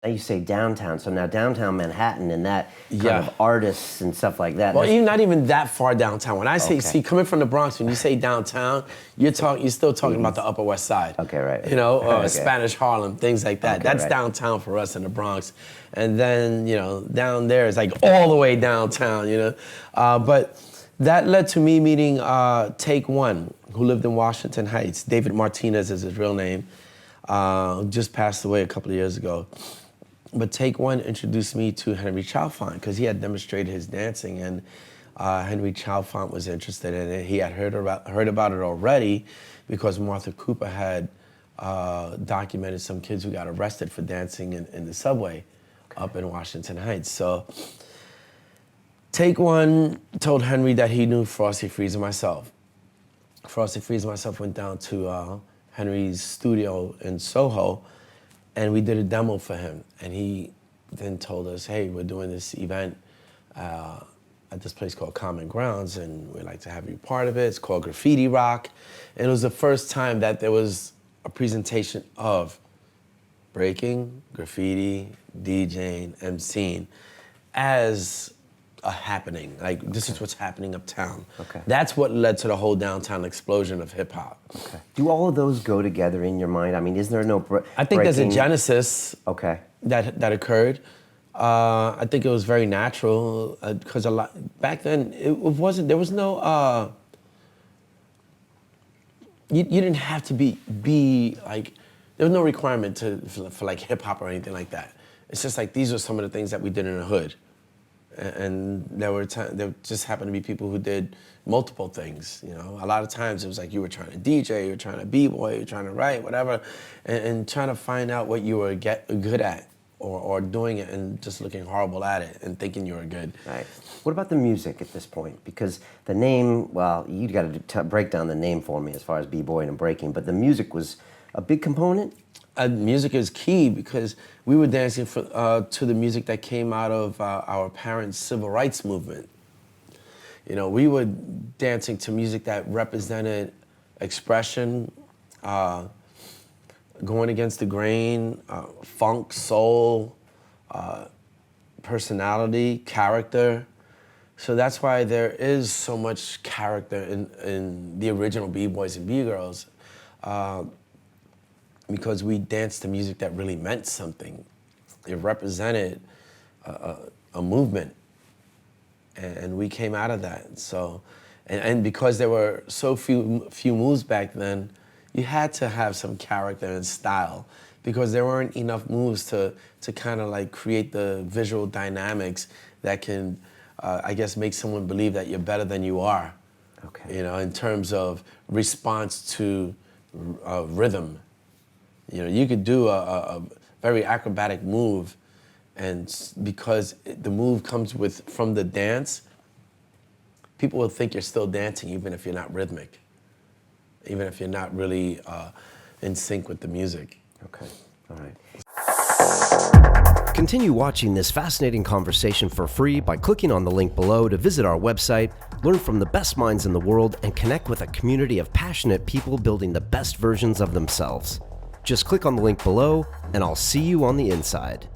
Now you say downtown, so now downtown Manhattan and that kind Yeah. of artists and stuff like that. Well, even not even that far downtown. When I say, Okay. see, coming from the Bronx, when you say downtown, you're still talking about the Upper West Side. Okay, right. You know, Okay. Spanish Harlem, things like that. Okay, That's right. downtown for us in the Bronx. And then, you know, down there is like all the way downtown, you know. But that led to me meeting Take One, who lived in Washington Heights. David Martinez is his real name. Just passed away a couple of years ago. But Take One introduced me to Henry Chalfant because he had demonstrated his dancing, and Henry Chalfant was interested in it. He had heard about it already because Martha Cooper had documented some kids who got arrested for dancing in the subway up in Washington Heights. So Take One told Henry that he knew Frosty Freeze and myself. Frosty Freeze and myself went down to Henry's studio in Soho, and we did a demo for him. And he then told us, hey, we're doing this event at this place called Common Grounds, and we'd like to have you part of it. It's called Graffiti Rock. And it was the first time that there was a presentation of breaking, graffiti, DJing, MCing as a happening. Like, this is what's happening uptown. Okay. That's what led to the whole downtown explosion of hip hop. Okay. Do all of those go together in your mind? I mean, is there no I think there's a breaking- genesis Okay. that occurred. I think it was very natural because a lot back then it wasn't. There was no. You didn't have to be like. There was no requirement for like hip hop or anything like that. It's just like these were some of the things that we did in the hood, and there just happened to be people who did multiple things. You know, a lot of times it was like you were trying to DJ, you were trying to BBoy, you were trying to write, whatever, and trying to find out what you were good at. Or doing it and just looking horrible at it and thinking you were good. Right. What about the music at this point? Because the name, well, you got to break down the name for me as far as b-boy and breaking, but the music was a big component? Music is key because we were dancing to the music that came out of our parents' civil rights movement. You know, we were dancing to music that represented expression, going against the grain, funk, soul, personality, character. So that's why there is so much character in the original B-boys and B-girls, because we danced to music that really meant something. It represented a movement, and we came out of that. So, and because there were so few moves back then, you had to have some character and style because there weren't enough moves to kind of like create the visual dynamics that can, I guess, make someone believe that you're better than you are. Okay. You know, in terms of response to rhythm. You know, you could do a very acrobatic move, and because the move comes from the dance, people will think you're still dancing even if you're not rhythmic. Even if you're not really in sync with the music. Okay, all right. Continue watching this fascinating conversation for free by clicking on the link below to visit our website, learn from the best minds in the world, and connect with a community of passionate people building the best versions of themselves. Just click on the link below, and I'll see you on the inside.